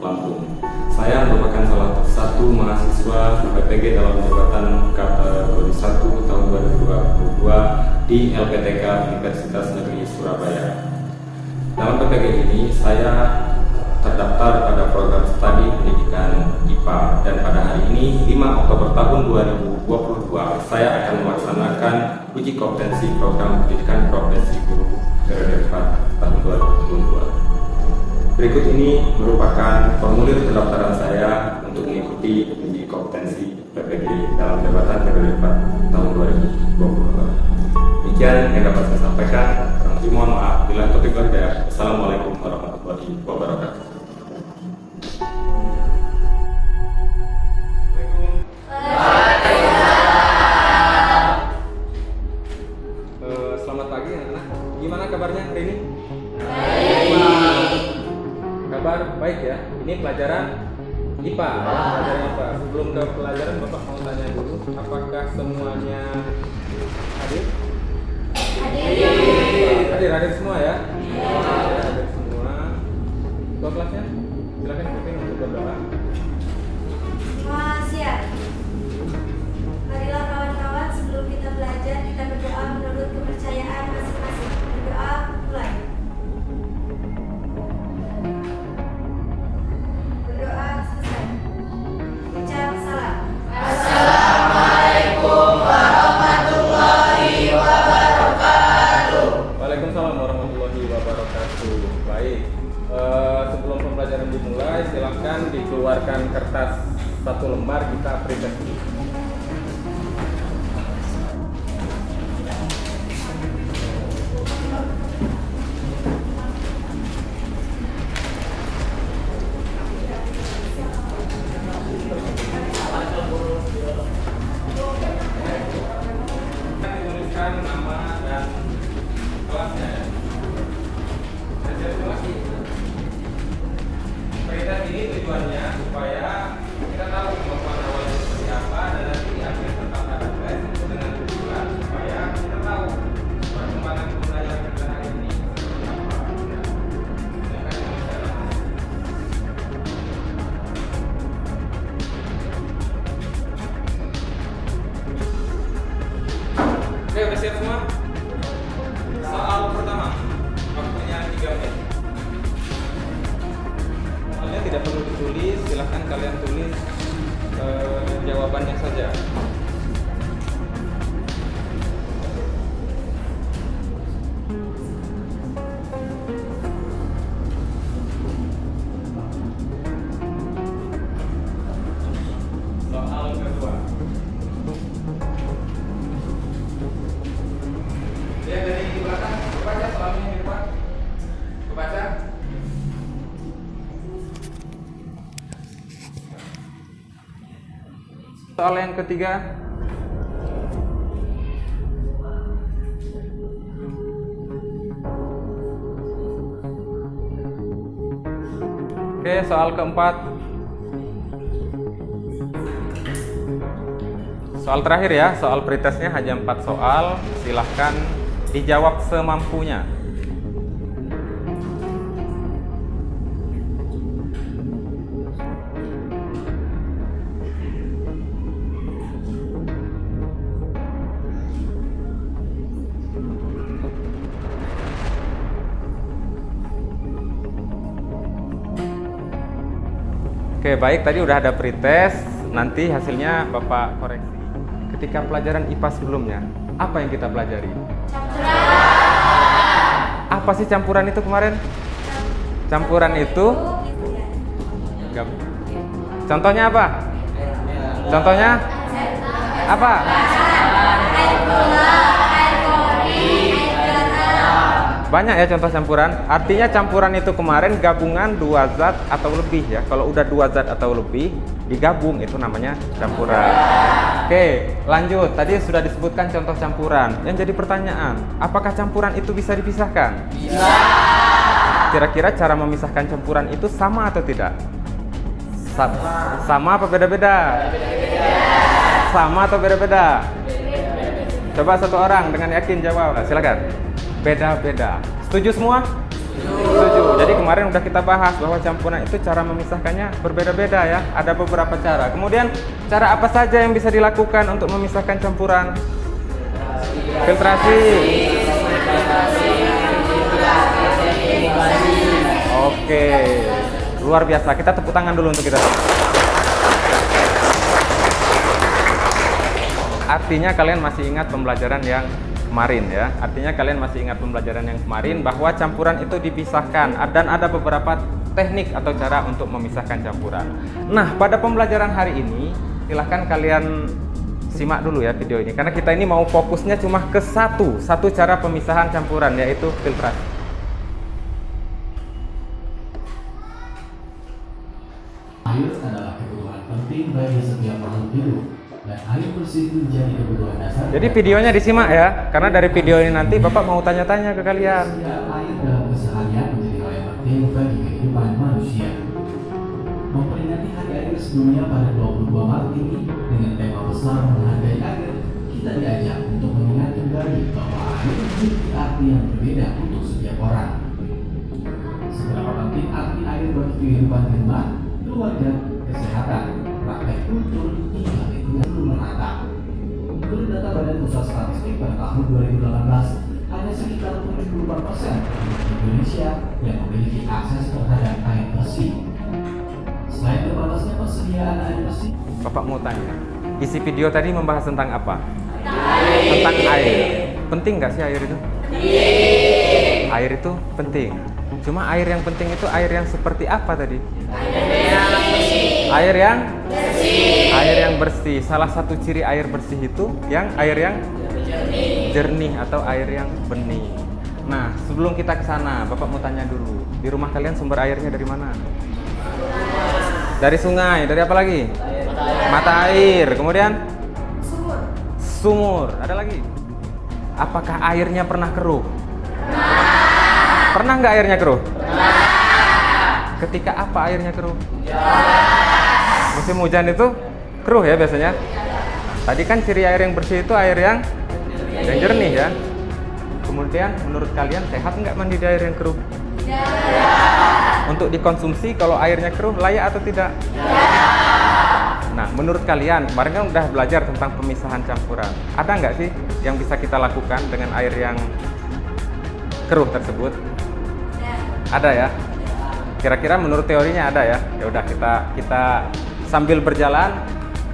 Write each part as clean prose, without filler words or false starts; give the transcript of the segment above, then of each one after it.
Lampung. Saya merupakan salah satu mahasiswa PPG dalam jabatan kategori 1 tahun 2022 di LPTK Universitas Negeri Surabaya. Dalam PPG ini saya terdaftar pada program studi pendidikan IPA, dan pada hari ini 5 Oktober tahun 2022 saya akan melaksanakan uji kompetensi program pendidikan profesi guru periode 4 tahun 2022. Berikut ini merupakan formulir pendaftaran saya untuk mengikuti uji kompetensi PPG dalam jabatan periode 4 tahun 2022. Demikian yang dapat saya sampaikan. Mohon maaf bila topik berbeda. Assalamualaikum warahmatullahi wabarakatuh. Selamat pagi anak-anak. Gimana kabarnya hari ini? Kabar baik ya. Ini pelajaran IPA ya, pelajaran IPA. Sebelum ke pelajaran Bapak mau tanya dulu, apakah semuanya hadir? Hadir semua ya? Hadir semua. Ketua kelasnya, silakan pimpin untuk berdoa. Semua siap. Marilah kawan-kawan, sebelum kita belajar, kita berdoa menurut kepercayaan masing-masing. Berdoa mulai. Berdoa selesai. Ucap salam. Assalamualaikum warahmatullahi wabarakatuh. Waalaikumsalam warahmatullahi wabarakatuh. Baik, sebelum pembelajaran dimulai, silakan dikeluarkan kertas 1 lembar, kita print dulu. Tuliskan nama dan kelasnya ya. Dan lagi. Berita ini tujuannya supaya kita tahu kemampuan awalnya seperti apa, dan nanti akhirnya tetap ada tes dengan tujuan supaya kita tahu perkembangan pembelajaran kita hari ini seperti apa. Oke, udah siap semua? Soal pertama, waktunya 3 menit. Soalnya tidak perlu ditulis, silahkan kalian tulis jawabannya saja. Soal kedua. Lihat dari belakang, kebaca soalnya di depan. Kebaca. Soal yang ketiga. Oke, soal keempat. Soal terakhir ya, soal pretestnya hanya 4 soal. Silahkan dijawab semampunya. Oke, baik, tadi udah ada pretest, nanti hasilnya Bapak koreksi. Ketika pelajaran IPA sebelumnya, apa yang kita pelajari? Apa sih campuran itu kemarin? Campuran itu contohnya apa? Contohnya apa? Banyak ya contoh campuran. Artinya campuran itu kemarin gabungan 2 zat atau lebih ya. Kalau udah 2 zat atau lebih digabung itu namanya campuran. Oke, lanjut. Tadi sudah disebutkan contoh campuran. Yang jadi pertanyaan, apakah campuran itu bisa dipisahkan? Bisa. Kira-kira cara memisahkan campuran itu sama atau tidak? Sama apa beda-beda? Sama atau beda-beda? Coba satu orang dengan yakin jawab. Silakan. Beda-beda. Setuju semua? Setuju. Jadi Jadi kemarin udah kita bahas bahwa campuran itu cara memisahkannya berbeda-beda ya. Ada beberapa cara. Kemudian cara apa saja yang bisa dilakukan untuk memisahkan campuran? Filtrasi. Oke, luar biasa. Kita tepuk tangan dulu untuk kita. Artinya kalian masih ingat pembelajaran yang kemarin ya. Artinya kalian masih ingat pembelajaran yang kemarin bahwa campuran itu dipisahkan dan ada beberapa teknik atau cara untuk memisahkan campuran. Nah, pada pembelajaran hari ini silahkan kalian simak dulu ya video ini karena kita ini mau fokusnya cuma ke satu cara pemisahan campuran, yaitu filtrasi. Air adalah kebutuhan penting bagi setiap makhluk hidup. Dan air bersih itu menjadi kebutuhan dasar. Jadi videonya disimak ya, karena dari video ini nanti Bapak mau tanya-tanya ke kalian. Air dalam keseharian menjadi hal yang penting bagi kehidupan manusia. Memperingati Hari Air Sedunia pada 22 Maret ini dengan tema besar menghargai air, kita diajak untuk mengingat kembali bahwa air memiliki arti yang berbeda untuk setiap orang. Seberapa penting arti air bagi kehidupan rumah, keluarga, kesehatan, praktek kultur, hingga lingkungan menata. Menurut data Badan Pusat Statistik pada tahun 2018, hanya sekitar 74% penduduk Indonesia yang memiliki akses terhadap air bersih. Selain terbatasnya persediaan air bersih, Bapak mau tanya, isi video tadi membahas tentang apa? Tentang air. Penting nggak sih air itu? Air itu penting. Cuma air yang penting itu air yang seperti apa tadi? Air yang bersih. Air yang bersih. Salah satu ciri air bersih itu air yang jernih atau air yang bening. Nah, sebelum kita ke sana, Bapak mau tanya dulu. Di rumah kalian sumber airnya dari mana? Dari sungai. Dari apa lagi? Mata air. Kemudian? Sumur. Ada lagi? Apakah airnya pernah keruh? Pernah nggak airnya keruh? Ketika apa airnya keruh? Musim hujan itu keruh ya biasanya. Tadi kan ciri air yang bersih itu air yang jernih ya. Kemudian menurut kalian sehat nggak mandi di air yang keruh? Untuk dikonsumsi kalau airnya keruh layak atau tidak? Nah, menurut kalian kemarin kan udah belajar tentang pemisahan campuran. Ada nggak sih yang bisa kita lakukan dengan air yang keruh tersebut? Ada ya? Kira-kira menurut teorinya ada ya? Ya udah kita sambil berjalan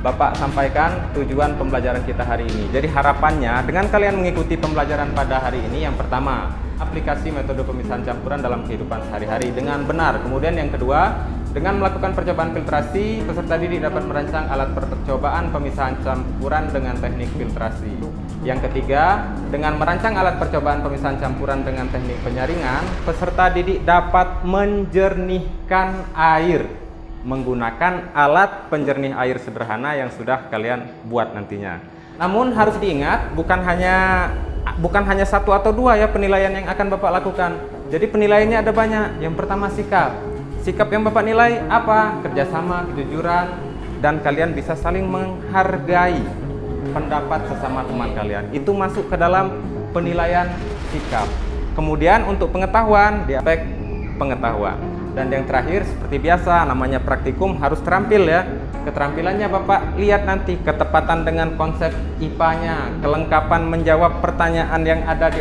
Bapak sampaikan tujuan pembelajaran kita hari ini. Jadi harapannya dengan kalian mengikuti pembelajaran pada hari ini, yang pertama, aplikasi metode pemisahan campuran dalam kehidupan sehari-hari dengan benar. Kemudian yang kedua, dengan melakukan percobaan filtrasi, peserta didik dapat merancang alat percobaan pemisahan campuran dengan teknik filtrasi. Yang ketiga, dengan merancang alat percobaan pemisahan campuran dengan teknik penyaringan, peserta didik dapat menjernihkan air menggunakan alat penjernih air sederhana yang sudah kalian buat nantinya. Namun harus diingat, bukan hanya satu atau dua ya penilaian yang akan Bapak lakukan. Jadi penilaiannya ada banyak. Yang pertama sikap. Sikap yang Bapak nilai apa? Kerjasama, kejujuran, dan kalian bisa saling menghargai pendapat sesama teman kalian. Itu masuk ke dalam penilaian sikap. Kemudian untuk pengetahuan, di aspek pengetahuan. Dan yang terakhir seperti biasa namanya praktikum harus terampil ya. Keterampilannya Bapak lihat nanti ketepatan dengan konsep IPA-nya, kelengkapan menjawab pertanyaan yang ada di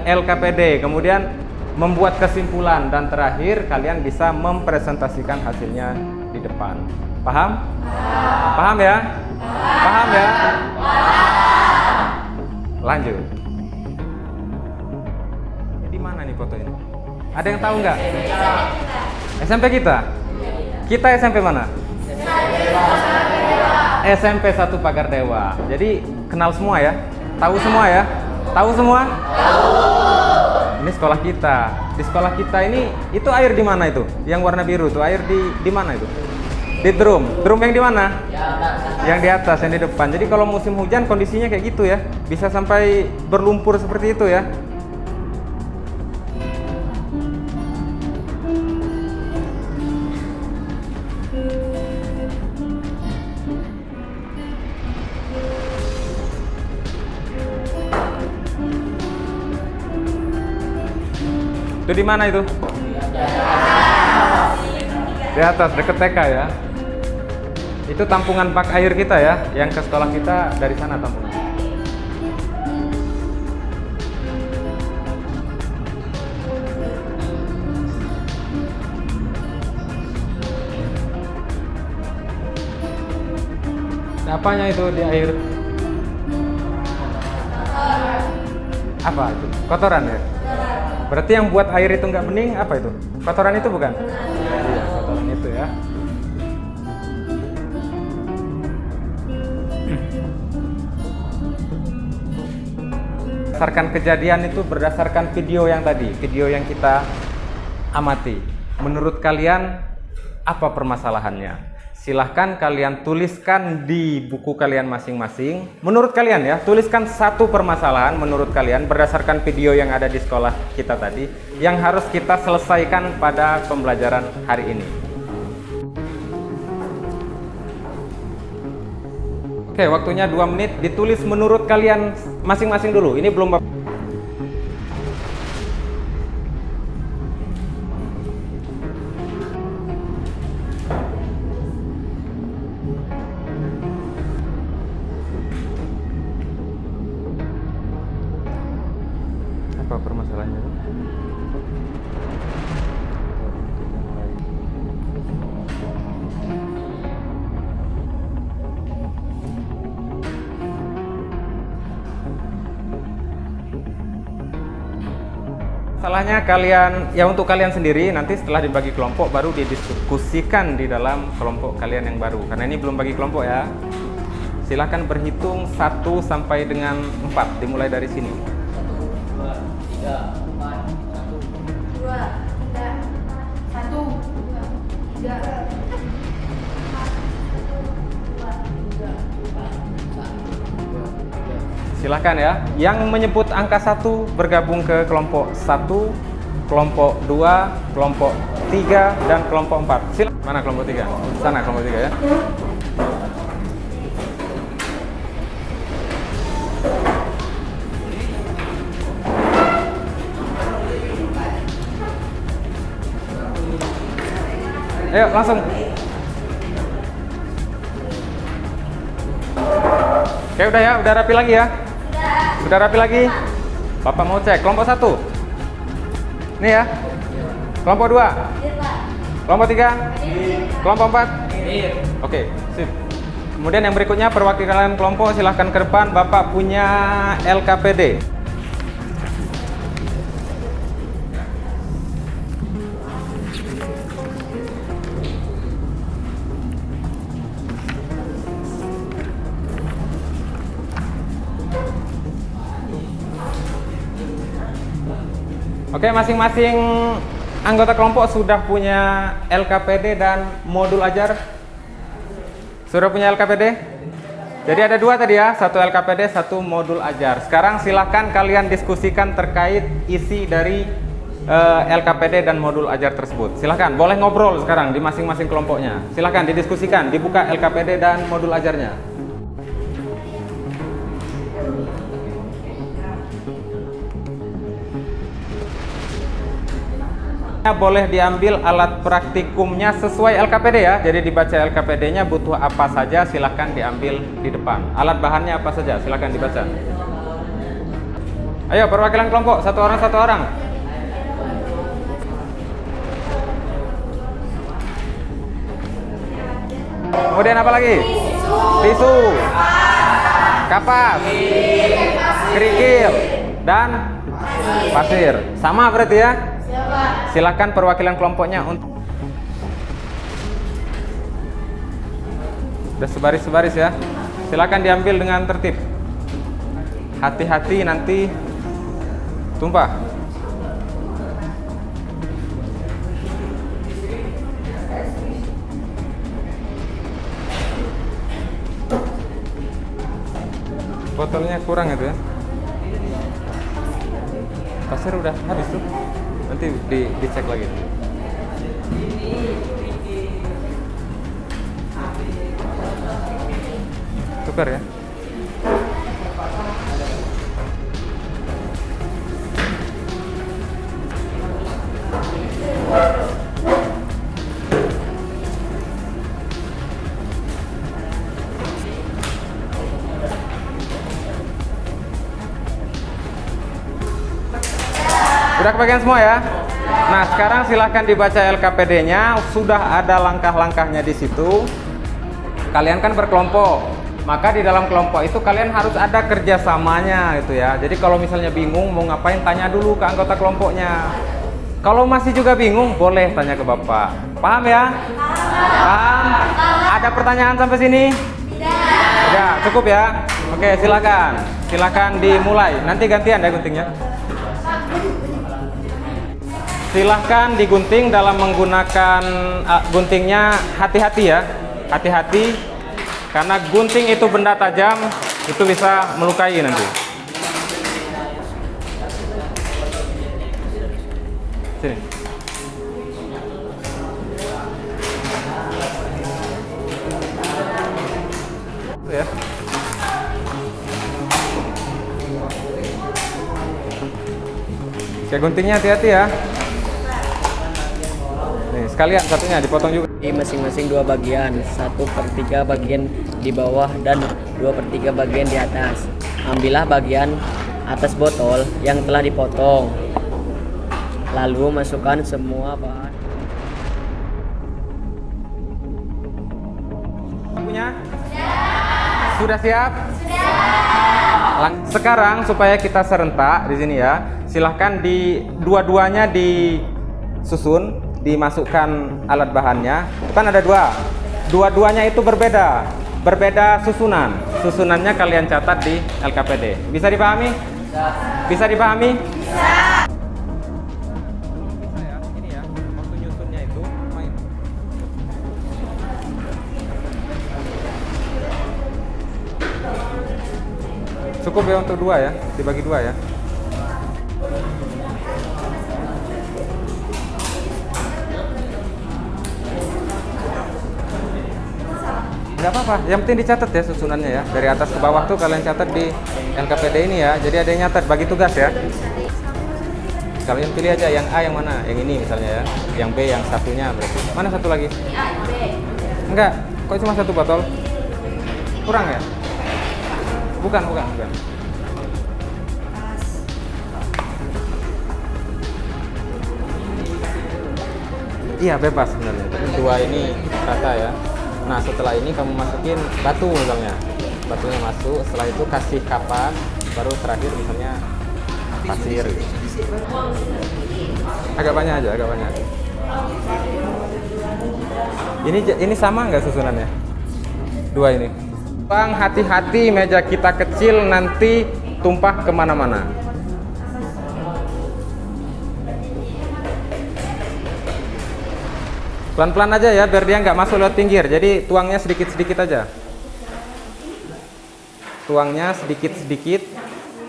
LKPD, kemudian membuat kesimpulan, dan terakhir kalian bisa mempresentasikan hasilnya di depan. Paham? Paham ya? Paham ya? Lanjut. Di mana nih foto ini? Ada yang tahu nggak? SMP kita? Kita SMP mana? SMP 1 Pagar Dewa. Jadi kenal semua ya? Tahu semua ya? Tahu semua? Tahu. Ini sekolah kita. Di sekolah kita ini itu air di mana itu? Yang warna biru tuh air di mana itu? Di drum. Drum yang di mana? Yang di atas, yang di depan. Jadi kalau musim hujan kondisinya kayak gitu ya. Bisa sampai berlumpur seperti itu ya. Itu di mana itu? Di atas, dekat TK ya. Itu tampungan bak air kita ya, yang ke sekolah kita dari sana tampungan. Apanya itu di air? Apa itu? Kotoran ya? Berarti yang buat air itu nggak bening apa itu? Kotoran itu bukan? Iya, kotoran itu ya. Berdasarkan kejadian itu berdasarkan video yang tadi, video yang kita amati. Menurut kalian apa permasalahannya? Silahkan kalian tuliskan di buku kalian masing-masing. Menurut kalian ya, tuliskan satu permasalahan menurut kalian berdasarkan video yang ada di sekolah kita tadi yang harus kita selesaikan pada pembelajaran hari ini. Oke, waktunya 2 menit. Ditulis menurut kalian masing-masing dulu. Ini belum. Apa permasalahannya? Masalahnya kalian, ya untuk kalian sendiri nanti setelah dibagi kelompok baru didiskusikan di dalam kelompok kalian yang baru. Karena ini belum bagi kelompok ya. Silahkan berhitung 1 sampai dengan 4, dimulai dari sini. 2, 3, 4, 1, 2, 3, 4, 1, 2, 3. Silahkan ya. Yang menyebut angka 1 bergabung ke kelompok 1, kelompok 2, kelompok 3, dan kelompok 4. Silahkan. Mana kelompok 3? Sana kelompok 3 ya. Ayo langsung. Oke udah ya, udah rapi lagi ya. Sudah rapi lagi? Bapak mau cek kelompok 1. Nih ya. Kelompok 2. Kelompok 3. Kelompok 4. Oke, sip. Kemudian yang berikutnya perwakilan kelompok silahkan ke depan. Bapak punya LKPD. Oke, masing-masing anggota kelompok sudah punya LKPD dan modul ajar? Sudah punya LKPD? Jadi ada 2 tadi ya, 1 LKPD, 1 modul ajar. Sekarang silahkan kalian diskusikan terkait isi dari LKPD dan modul ajar tersebut. Silahkan, boleh ngobrol sekarang di masing-masing kelompoknya. Silahkan didiskusikan, dibuka LKPD dan modul ajarnya. Boleh diambil alat praktikumnya sesuai LKPD ya. Jadi dibaca LKPD-nya butuh apa saja, silahkan diambil di depan. Alat bahannya apa saja, silahkan dibaca. Ayo perwakilan kelompok, 1 orang 1 orang. Kemudian apa lagi? Tisu, kapas, kerikil, dan pasir. Sama berarti ya. Silakan perwakilan kelompoknya untuk udah sebaris-sebaris ya. Silakan diambil dengan tertib. Hati-hati nanti tumpah. Botolnya kurang itu ya. Pasir udah habis tuh. Nanti dicek lagi. Tukar ya. Sudah kebagian semua ya? Nah, sekarang silahkan dibaca LKPD-nya. Sudah ada langkah-langkahnya di situ. Kalian kan berkelompok, maka di dalam kelompok itu kalian harus ada kerjasamanya gitu ya. Jadi kalau misalnya bingung mau ngapain, tanya dulu ke anggota kelompoknya. Kalau masih juga bingung, boleh tanya ke Bapak. Paham ya? Paham? Ada pertanyaan sampai sini? Tidak, cukup ya? Oke, silakan. Silakan dimulai. Nanti gantian ya guntingnya. Silahkan digunting dalam menggunakan guntingnya hati-hati ya. Hati-hati, karena gunting itu benda tajam, itu bisa melukai nanti. Sini. Ya. Oke, guntingnya hati-hati ya. Nih, sekalian satunya dipotong juga. Di masing-masing 2 bagian, 1/3 bagian di bawah dan 2/3 bagian di atas. Ambillah bagian atas botol yang telah dipotong, lalu masukkan semua bahan. Punya? Sudah siap? Sekarang supaya kita serentak di sini ya, silahkan di dua-duanya disusun, dimasukkan alat bahannya. Kan ada 2. Dua-duanya itu berbeda susunan. Susunannya kalian catat di LKPD. Bisa dipahami? Bisa dipahami? Bisa ya, ini ya, waktu nyusunnya itu main. Cukup ya untuk 2 ya, dibagi 2 ya. Nggak apa-apa, yang penting dicatat ya susunannya ya. Dari atas ke bawah tuh kalian catat di LKPD ini ya. Jadi ada yang nyatat, bagi tugas ya. Kalian pilih aja yang A yang mana, yang ini misalnya ya. Yang B yang satunya berarti. Mana satu lagi? Enggak, kok cuma 1 botol? Kurang ya? Bukan. Iya, bebas sebenarnya. Tapi 2 ini rata ya. Nah, setelah ini kamu masukin batu misalnya. Batunya masuk, setelah itu kasih kapas, baru terakhir misalnya pasir. Agak banyak aja, agak banyak. Ini sama nggak susunannya? 2 ini. Bang, hati-hati meja kita kecil nanti tumpah kemana-mana. Pelan-pelan aja ya, biar dia nggak masuk lewat pinggir. Jadi tuangnya sedikit-sedikit aja. Tuangnya sedikit-sedikit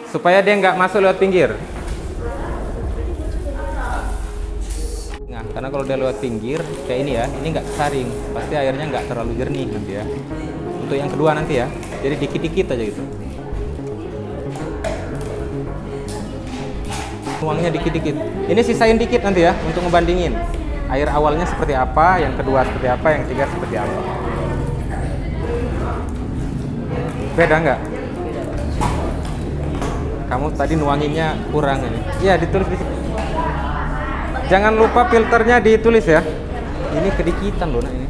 supaya dia nggak masuk lewat pinggir. Nah, karena kalau dia lewat pinggir kayak ini ya, ini nggak saring, pasti airnya nggak terlalu jernih nanti ya. Untuk yang kedua nanti ya, jadi dikit-dikit aja gitu. Tuangnya dikit-dikit. Ini sisain dikit nanti ya untuk ngebandingin. Air awalnya seperti apa, yang kedua seperti apa, yang ketiga seperti apa. Beda nggak? Kamu tadi nuanginnya kurang ini. Iya, ditulis di sini. Jangan lupa filternya ditulis ya. Ini kedikitan loh nak ini.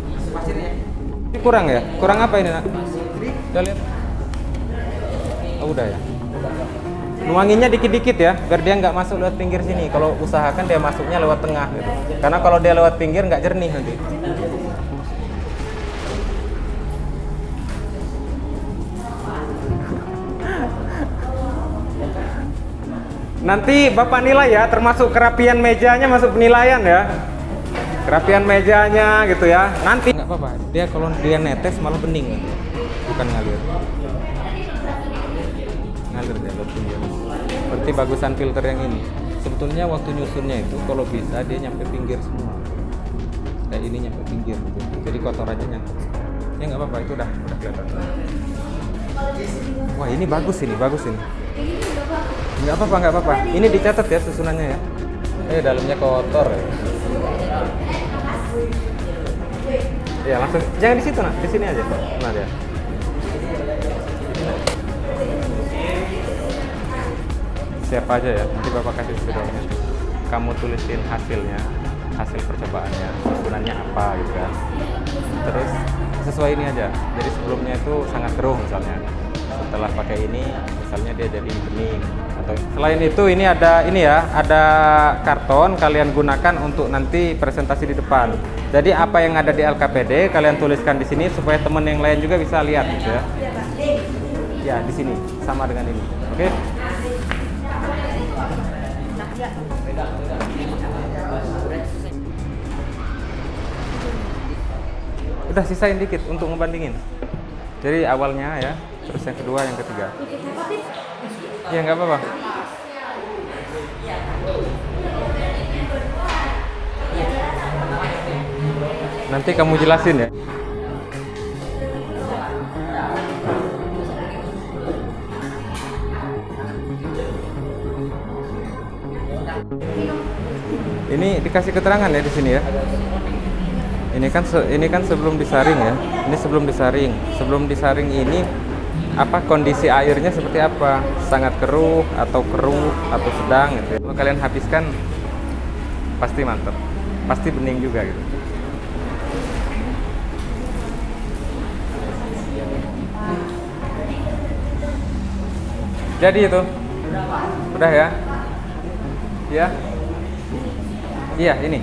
Ini kurang ya? Kurang apa ini nak? Udah lihat? Oh, udah ya. Nuanginnya dikit-dikit ya, biar dia nggak masuk lewat pinggir sini. Kalau usahakan dia masuknya lewat tengah gitu. Karena kalau dia lewat pinggir nggak jernih nanti. Nanti Bapak nilai ya, termasuk kerapian mejanya masuk penilaian ya. Kerapian mejanya gitu ya. Nanti nggak apa-apa. Dia kalau dia netes malah bening, bukan ngalir. Ngalir dia lewat pinggir. Seperti bagusan filter yang ini. Sebetulnya waktu nyusunnya itu kalau bisa dia nyampe pinggir semua. Kayak ini nyampe pinggir gitu. Jadi kotorannya nyangkut. Ya nggak apa-apa, itu udah kelihatan. Wah, ini bagus ini. Nggak apa-apa. Ini dicatat ya susunannya ya. Dalamnya kotor ya. Ya langsung, jangan di situ nak, di sini aja. Nah dia. Siapa aja ya, nanti Bapak kasih spidolnya. kamu tulisin hasilnya, hasil percobaannya, susunannya apa gitu kan. Terus sesuai ini aja. Jadi sebelumnya itu sangat keruh misalnya. Setelah pakai ini, misalnya dia jadi bening. Atau selain itu ini ada ada karton kalian gunakan untuk nanti presentasi di depan. Jadi apa yang ada di LKPD kalian tuliskan di sini supaya teman yang lain juga bisa lihat gitu ya. Ya di sini sama dengan ini. Oke? Udah sisain dikit untuk ngebandingin. Jadi awalnya ya, terus yang kedua, yang ketiga. Ya nggak apa-apa. Nanti kamu jelasin ya. Ini dikasih keterangan ya di sini ya. Ini kan sebelum disaring ya. Ini sebelum disaring. Sebelum disaring ini apa kondisi airnya seperti apa? Sangat keruh atau sedang gitu ya. Kalau kalian habiskan pasti mantap. Pasti bening juga gitu. Jadi itu. Udah ya? Ya. Iya, ini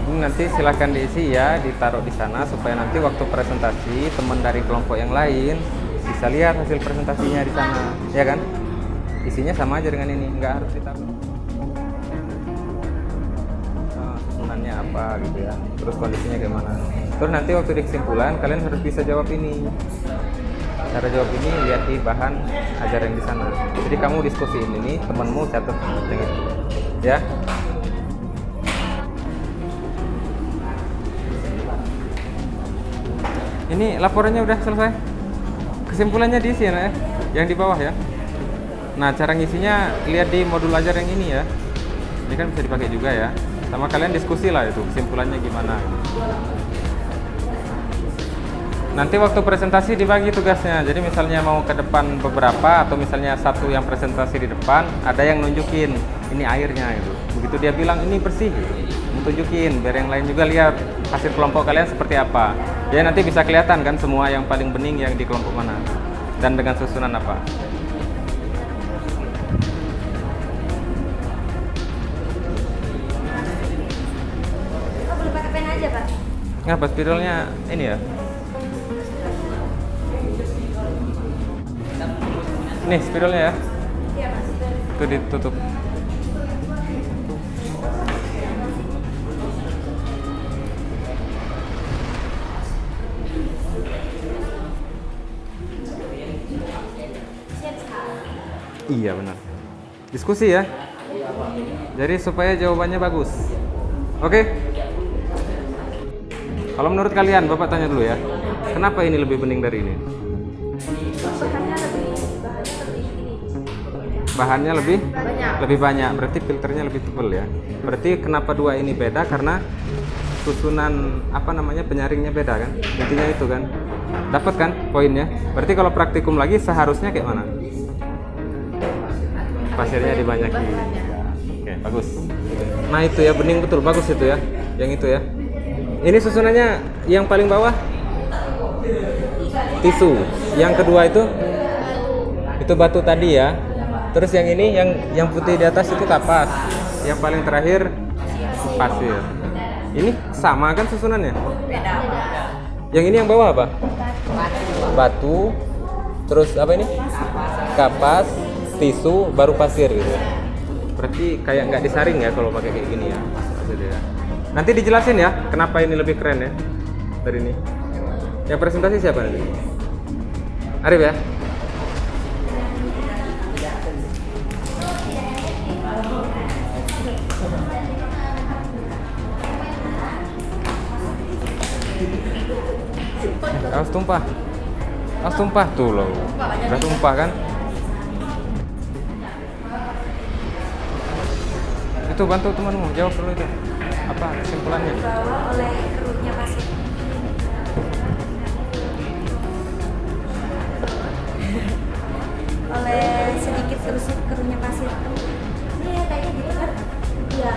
nanti silahkan diisi ya, ditaruh di sana supaya nanti waktu presentasi teman dari kelompok yang lain bisa lihat hasil presentasinya di sana, ya kan? Isinya sama aja dengan ini, nggak harus ditaruh. Susunannya apa gitu ya, terus kondisinya gimana. Terus nanti waktu di kesimpulan kalian harus bisa jawab ini. Cara jawab ini lihat di bahan ajaran di sana. Jadi kamu diskusiin ini, temanmu catat yang itu, ya. Ini laporannya udah selesai. Kesimpulannya diisi ya, yang di bawah ya. Nah, cara ngisinya lihat di modul ajar yang ini ya. Ini kan bisa dipakai juga ya. Sama kalian diskusi lah itu kesimpulannya gimana. Nanti waktu presentasi dibagi tugasnya. Jadi misalnya mau ke depan beberapa atau misalnya satu yang presentasi di depan, ada yang nunjukin ini airnya itu. Begitu dia bilang ini bersih, tunjukin biar yang lain juga lihat hasil kelompok kalian seperti apa. Ya nanti bisa kelihatan kan semua yang paling bening yang di kelompok mana dan dengan susunan apa. Oh, boleh pakai pen aja, Pak? Ngapa spidolnya ini ya? Nih spidolnya ya. Iya, Mas. Itu ditutup. Iya benar. Diskusi ya. Jadi supaya jawabannya bagus. Oke? Kalau menurut kalian, Bapak tanya dulu ya. Kenapa ini lebih bening dari ini? Bahannya lebih banyak. Berarti filternya lebih tebal ya. Berarti kenapa dua ini beda? Karena susunan penyaringnya beda kan? Intinya itu kan. Dapat kan poinnya? Berarti kalau praktikum lagi seharusnya kayak mana? Pasirnya dibanyakin. Oke, bagus. Nah itu ya, bening betul, bagus itu ya. Yang itu ya. Ini susunannya yang paling bawah tisu. Yang kedua itu batu tadi ya. Terus yang ini yang putih di atas itu kapas. Yang paling terakhir pasir. Ini sama kan susunannya? Beda. Yang ini yang bawah apa? Batu. Terus apa ini? Kapas, tisu, baru pasir gitu. Berarti kayak nggak disaring ya kalau pakai kayak gini ya. Nanti dijelasin ya kenapa ini lebih keren ya dari ini. Yang presentasi siapa nanti? Arif ya. Awas tumpah tuh loh. Udah tumpah kan? Itu bantu temanmu jawab dulu itu. Apa kesimpulannya? Dibawa oleh keruhnya pasir. Oleh sedikit keruhnya pasir. Iya, kayak gitu kan? Iya.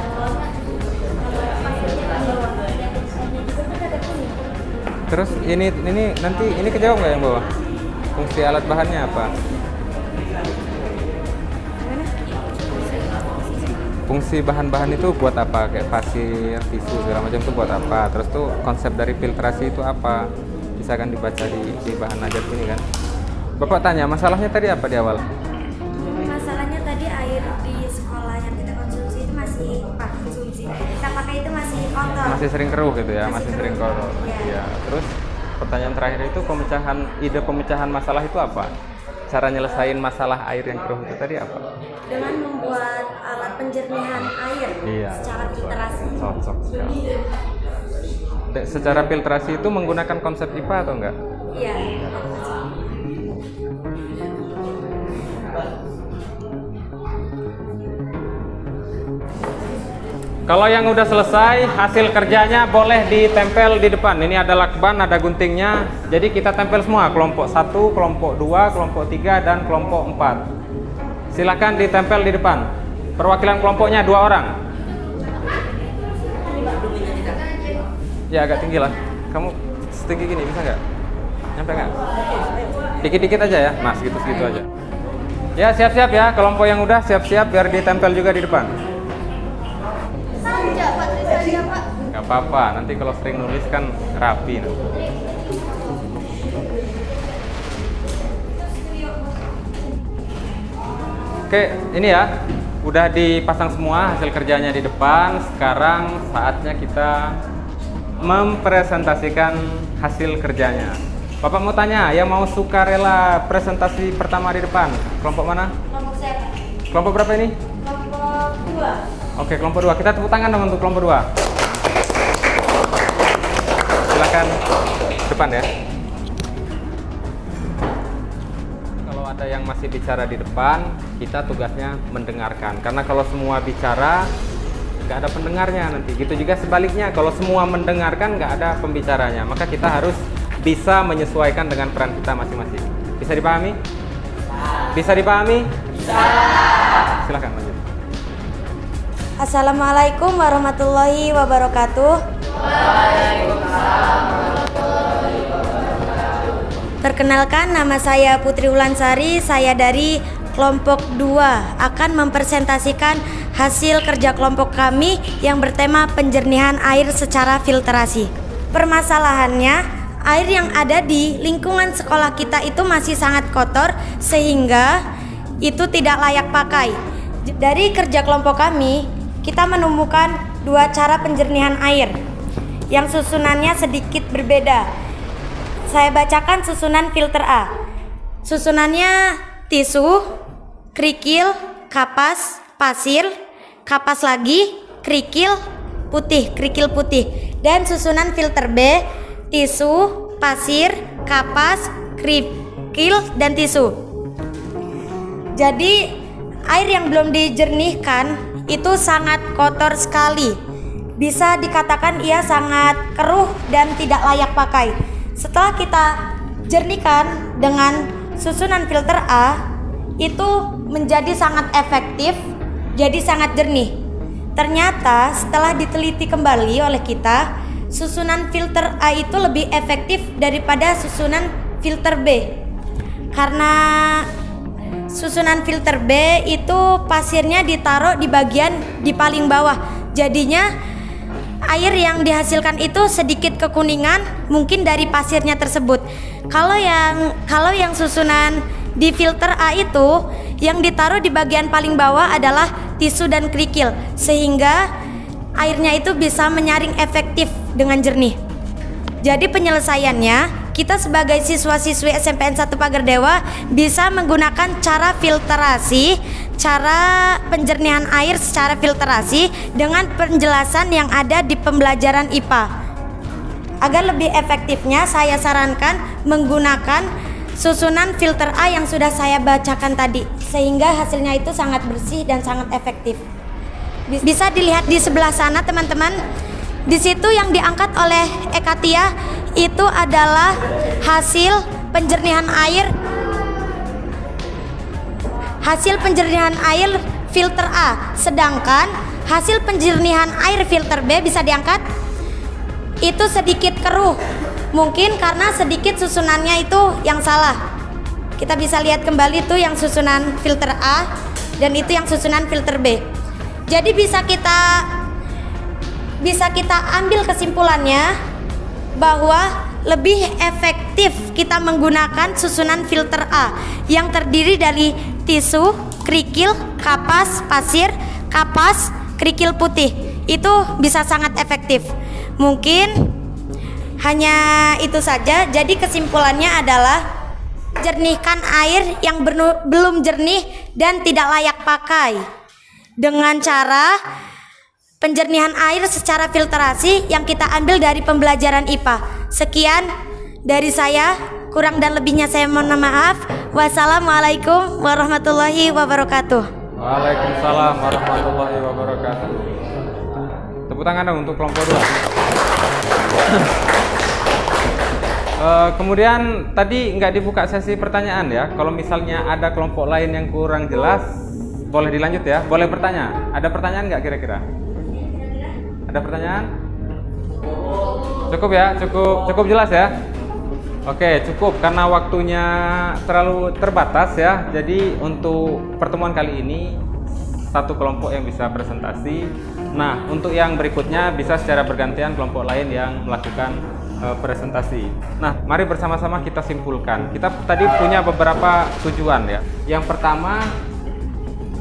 Terus ini nanti ini kejawab nggak yang bawah? Fungsi alat bahannya apa? Fungsi bahan-bahan itu buat apa? Kayak pasir, tisu segala macam itu buat apa? Terus tuh konsep dari filtrasi itu apa? Bisa kan dibaca di bahan najat ini kan? Bapak tanya, masalahnya tadi apa di awal? Masalahnya tadi air di sekolah yang kita konsumsi itu masih kita pakai itu masih kotor. Masih sering keruh gitu ya, Masih masih keruh. sering kotor. Iya. Iya. Terus pertanyaan terakhir itu ide pemecahan masalah itu apa? Cara nyelesain masalah air yang keruh itu tadi apa? Dengan membuat alat penjernihan air Iya. secara filtrasi. Cocok sekali. Secara filtrasi itu menggunakan konsep IPA atau enggak? Iya. Kalau yang udah selesai, hasil kerjanya boleh ditempel di depan. Ini ada lakban, ada guntingnya. Jadi kita tempel semua, kelompok 1, kelompok 2, kelompok 3, dan kelompok 4. Silakan ditempel di depan. Perwakilan kelompoknya 2 orang. Ya agak tinggi lah. Kamu setinggi gini bisa nggak? Nyampe nggak? Dikit-dikit aja ya, nah segitu-segitu aja. Ya siap-siap ya, kelompok yang udah siap-siap biar ditempel juga di depan. Gak apa-apa, nanti kalau sering nulis kan rapi nanti. Oke, ini ya udah dipasang semua hasil kerjanya di depan. Sekarang saatnya kita mempresentasikan hasil kerjanya. Bapak mau tanya, yang mau sukarela presentasi pertama di depan, kelompok mana? Kelompok saya. Kelompok berapa ini? Kelompok 2. Oke, kelompok 2. Kita tepuk tangan dong untuk kelompok 2. Silakan depan ya. Kalau ada yang masih bicara di depan, kita tugasnya mendengarkan. Karena kalau semua bicara, nggak ada pendengarnya nanti. Gitu juga sebaliknya, kalau semua mendengarkan, nggak ada pembicaranya. Maka kita harus bisa menyesuaikan dengan peran kita masing-masing. Bisa dipahami? Bisa dipahami? Bisa. Silakan lanjut. Assalamualaikum warahmatullahi wabarakatuh. Perkenalkan, nama saya Putri Ulansari. Saya dari kelompok 2 akan mempresentasikan hasil kerja kelompok kami yang bertema penjernihan air secara filtrasi. Permasalahannya, air yang ada di lingkungan sekolah kita itu masih sangat kotor sehingga itu tidak layak pakai. Dari kerja kelompok kami, kita menemukan 2 cara penjernihan air yang susunannya sedikit berbeda. Saya bacakan susunan filter A. Susunannya tisu, kerikil, kapas, pasir, kapas lagi, kerikil putih. Dan susunan filter B, tisu, pasir, kapas, kerikil, dan tisu. Jadi air yang belum dijernihkan itu sangat kotor sekali. Bisa dikatakan ia sangat keruh dan tidak layak pakai. Setelah kita jernihkan dengan susunan filter A, itu menjadi sangat efektif, jadi sangat jernih. Ternyata setelah diteliti kembali oleh kita, susunan filter A itu lebih efektif daripada susunan filter B. Karena susunan filter B itu pasirnya ditaruh di paling bawah. Jadinya air yang dihasilkan itu sedikit kekuningan mungkin dari pasirnya tersebut. Kalau yang susunan di filter A itu yang ditaruh di bagian paling bawah adalah tisu dan kerikil, sehingga airnya itu bisa menyaring efektif dengan jernih. Jadi penyelesaiannya, kita sebagai siswa-siswi SMPN 1 Pagardewa bisa menggunakan cara filtrasi, cara penjernihan air secara filtrasi dengan penjelasan yang ada di pembelajaran IPA. Agar lebih efektifnya, saya sarankan menggunakan susunan filter A yang sudah saya bacakan tadi, sehingga hasilnya itu sangat bersih dan sangat efektif. Bisa dilihat di sebelah sana teman-teman. Di situ yang diangkat oleh Ekatia itu adalah hasil penjernihan air filter A, sedangkan hasil penjernihan air filter B bisa diangkat itu sedikit keruh Mungkin karena sedikit susunannya itu yang salah. Kita bisa lihat kembali tuh yang susunan filter A dan itu yang susunan filter B. Jadi bisa kita ambil kesimpulannya bahwa lebih efektif kita menggunakan susunan filter A yang terdiri dari tisu, kerikil, kapas, pasir, kapas, kerikil putih. Itu bisa sangat efektif. Mungkin hanya itu saja. Jadi kesimpulannya adalah jernihkan air yang belum jernih dan tidak layak pakai dengan cara penjernihan air secara filtrasi yang kita ambil dari pembelajaran IPA. Sekian dari saya, kurang dan lebihnya saya mohon maaf. Wassalamualaikum warahmatullahi wabarakatuh. Waalaikumsalam warahmatullahi wabarakatuh. Tepuk tangan dong untuk kelompok 2. Kemudian tadi nggak dibuka sesi pertanyaan ya. Kalau misalnya ada kelompok lain yang kurang jelas, boleh dilanjut ya. Boleh bertanya. Ada pertanyaan nggak kira-kira? Ada pertanyaan? Cukup ya, cukup jelas ya. Oke, cukup karena waktunya terlalu terbatas ya. Jadi untuk pertemuan kali ini satu kelompok yang bisa presentasi. Nah, untuk yang berikutnya bisa secara bergantian kelompok lain yang melakukan presentasi. Nah, mari bersama-sama kita simpulkan. Kita tadi punya beberapa tujuan ya. Yang pertama,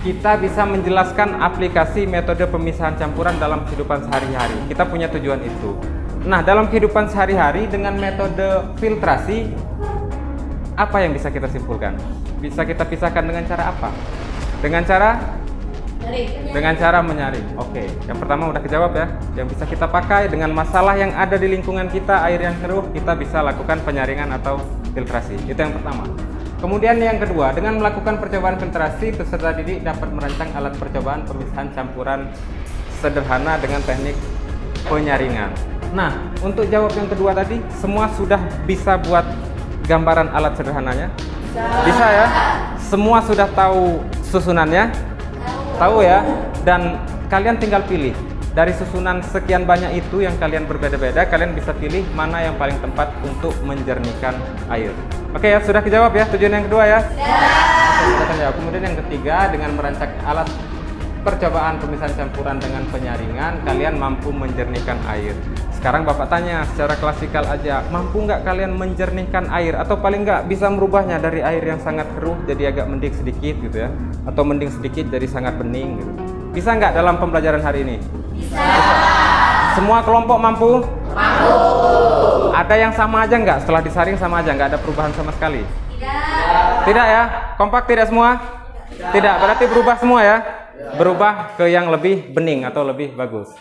kita bisa menjelaskan aplikasi metode pemisahan campuran dalam kehidupan sehari-hari. Kita punya tujuan itu. Nah, dalam kehidupan sehari-hari dengan metode filtrasi, apa yang bisa kita simpulkan? Bisa kita pisahkan dengan cara apa? Dengan cara menyaring. Oke, yang pertama udah kejawab ya. Yang bisa kita pakai dengan masalah yang ada di lingkungan kita, air yang keruh, kita bisa lakukan penyaringan atau filtrasi. Itu yang pertama. Kemudian yang kedua, dengan melakukan percobaan filtrasi, peserta didik dapat merancang alat percobaan pemisahan campuran sederhana dengan teknik penyaringan. Nah, untuk jawab yang kedua tadi, semua sudah bisa buat gambaran alat sederhananya? Bisa ya? Semua sudah tahu susunannya? Tahu ya? Dan kalian tinggal pilih. Dari susunan sekian banyak itu yang kalian berbeda-beda, kalian bisa pilih mana yang paling tepat untuk menjernihkan air. Oke ya, sudah dijawab ya tujuan yang kedua ya? Ya. Kemudian yang ketiga, dengan merancang alat percobaan pemisahan campuran dengan penyaringan, kalian mampu menjernihkan air. Sekarang Bapak tanya secara klasikal aja, mampu nggak kalian menjernihkan air? Atau paling nggak bisa merubahnya dari air yang sangat keruh jadi agak mending sedikit gitu ya? Atau mending sedikit jadi sangat bening gitu. Bisa nggak dalam pembelajaran hari ini? Bisa. Semua kelompok mampu? Mampu. Ada yang sama aja nggak? Setelah disaring sama aja, nggak ada perubahan sama sekali? Tidak. Tidak ya? Kompak tidak semua? Tidak. Berarti berubah semua ya? Berubah ke yang lebih bening atau lebih bagus.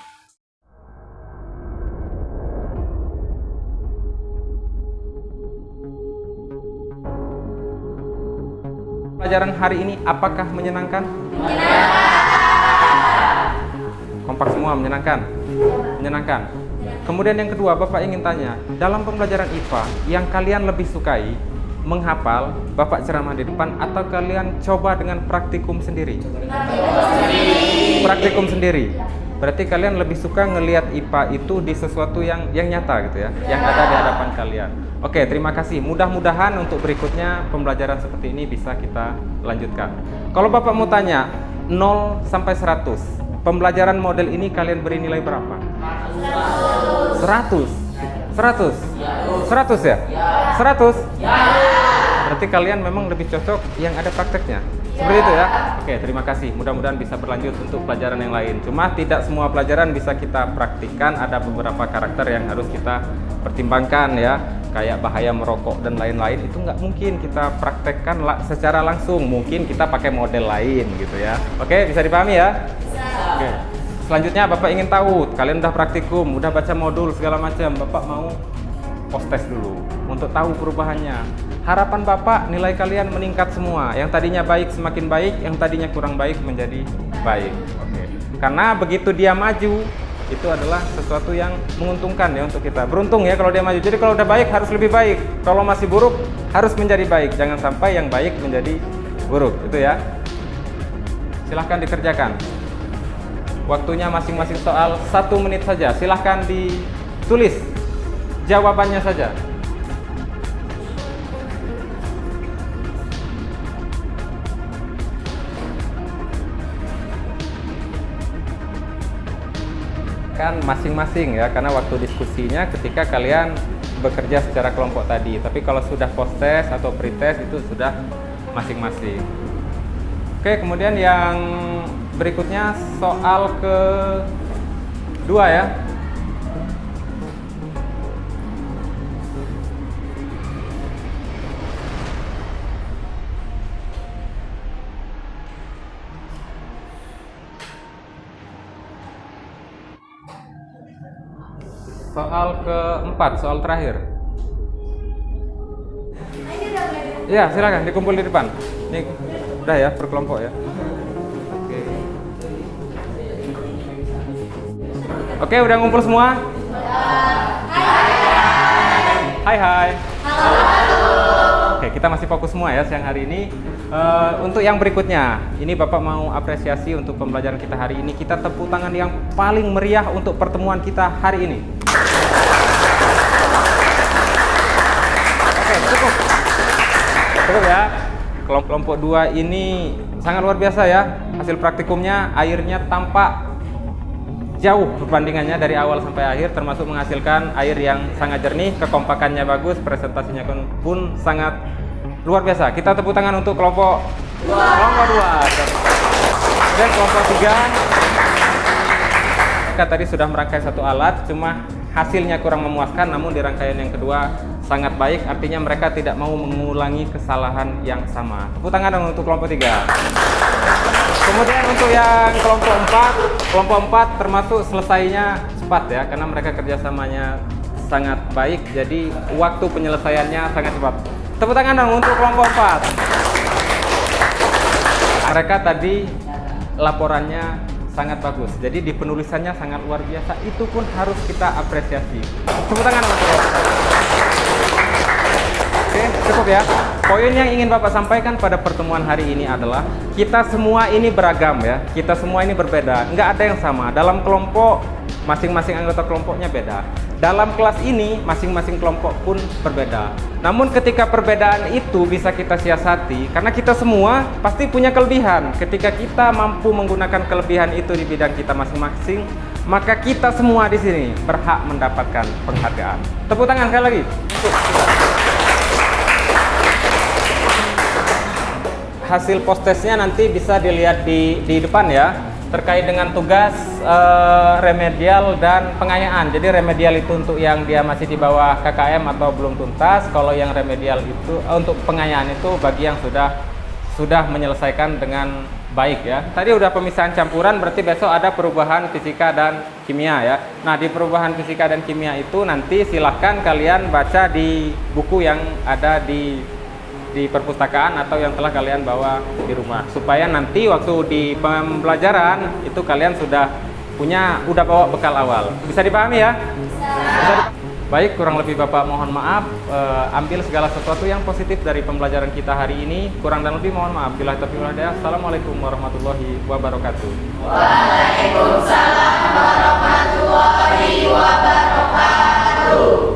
Pelajaran hari ini apakah menyenangkan? Kompak semua, menyenangkan? Menyenangkan. Kemudian yang kedua, Bapak ingin tanya, dalam pembelajaran IPA yang kalian lebih sukai, menghafal, Bapak ceramah di depan, atau kalian coba dengan praktikum sendiri? Praktikum sendiri. Berarti kalian lebih suka ngelihat IPA itu di sesuatu yang nyata gitu ya, yang ada di hadapan kalian. Oke, terima kasih. Mudah-mudahan untuk berikutnya pembelajaran seperti ini bisa kita lanjutkan. Kalau Bapak mau tanya 0 sampai 100, pembelajaran model ini kalian beri nilai berapa? 100. 100. 100 ya? 100? Berarti kalian memang lebih cocok yang ada prakteknya. Seperti itu ya? Oke, terima kasih. Mudah-mudahan bisa berlanjut untuk pelajaran yang lain. Cuma tidak semua pelajaran bisa kita praktikkan. Ada beberapa karakter yang harus kita pertimbangkan ya. Kayak bahaya merokok dan lain-lain. Itu nggak mungkin kita praktekkan secara langsung. Mungkin kita pakai model lain gitu ya. Oke, bisa dipahami ya? Bisa. Oke. Selanjutnya Bapak ingin tahu, kalian udah praktikum, udah baca modul segala macam. Bapak mau post test dulu untuk tahu perubahannya. Harapan Bapak nilai kalian meningkat semua. Yang tadinya baik semakin baik, yang tadinya kurang baik menjadi baik. Oke. Karena begitu dia maju, itu adalah sesuatu yang menguntungkan ya untuk kita. Beruntung ya kalau dia maju. Jadi kalau udah baik harus lebih baik. Kalau masih buruk harus menjadi baik. Jangan sampai yang baik menjadi buruk. Itu ya. Silahkan dikerjakan. Waktunya masing-masing soal 1 menit saja. Silahkan ditulis jawabannya saja. Kan masing-masing ya, karena waktu diskusinya ketika kalian bekerja secara kelompok tadi. Tapi kalau sudah post-test atau pre-test itu sudah masing-masing. Oke, kemudian yang berikutnya soal kedua ya. Soal keempat, soal terakhir. Ya, silakan dikumpul di depan. Ini udah ya, berkelompok ya. Oke. Oke, udah ngumpul semua? Hai. Oke, kita masih fokus semua ya siang hari ini. Untuk yang berikutnya, ini Bapak mau apresiasi untuk pembelajaran kita hari ini. Kita tepuk tangan yang paling meriah untuk pertemuan kita hari ini. Oke, cukup ya. Kelompok 2 ini sangat luar biasa ya. Hasil praktikumnya airnya tampak jauh perbandingannya dari awal sampai akhir, termasuk menghasilkan air yang sangat jernih, kekompakannya bagus, presentasinya pun sangat luar biasa. Kita tepuk tangan untuk kelompok 2. Dan kelompok 3 kita tadi sudah merangkai satu alat, cuma hasilnya kurang memuaskan, namun di rangkaian yang kedua sangat baik, artinya mereka tidak mau mengulangi kesalahan yang sama. Tepuk tangan dong untuk kelompok 3. Kemudian untuk yang kelompok 4 termasuk selesainya cepat ya, karena mereka kerjasamanya sangat baik, jadi waktu penyelesaiannya sangat cepat. Tepuk tangan dong untuk kelompok 4. Mereka tadi laporannya sangat bagus, jadi di penulisannya sangat luar biasa, itu pun harus kita apresiasi. Tepuk tangan dong untuk kelompok 4. Oke, cukup ya. Poin yang ingin Bapak sampaikan pada pertemuan hari ini adalah kita semua ini beragam ya, kita semua ini berbeda, nggak ada yang sama. Dalam kelompok, masing-masing anggota kelompoknya beda. Dalam kelas ini, masing-masing kelompok pun berbeda. Namun ketika perbedaan itu bisa kita siasati, karena kita semua pasti punya kelebihan. Ketika kita mampu menggunakan kelebihan itu di bidang kita masing-masing, maka kita semua di sini berhak mendapatkan penghargaan. Tepuk tangan sekali lagi. Hasil post-testnya nanti bisa dilihat di depan ya, terkait dengan tugas remedial dan pengayaan. Jadi remedial itu untuk yang dia masih di bawah KKM atau belum tuntas. Kalau yang remedial itu untuk pengayaan itu bagi yang sudah menyelesaikan dengan baik ya. Tadi udah pemisahan campuran, berarti besok ada perubahan fisika dan kimia ya. Nah, di perubahan fisika dan kimia itu nanti silahkan kalian baca di buku yang ada di perpustakaan atau yang telah kalian bawa di rumah, supaya nanti waktu di pembelajaran itu kalian udah bawa bekal awal. Bisa dipahami ya? Bisa. Baik, kurang lebih Bapak mohon maaf, ambil segala sesuatu yang positif dari pembelajaran kita hari ini. Kurang dan lebih mohon maaf. Billahi taufiq wal hidayah. Assalamualaikum warahmatullahi wabarakatuh. Waalaikumsalam warahmatullahi wabarakatuh.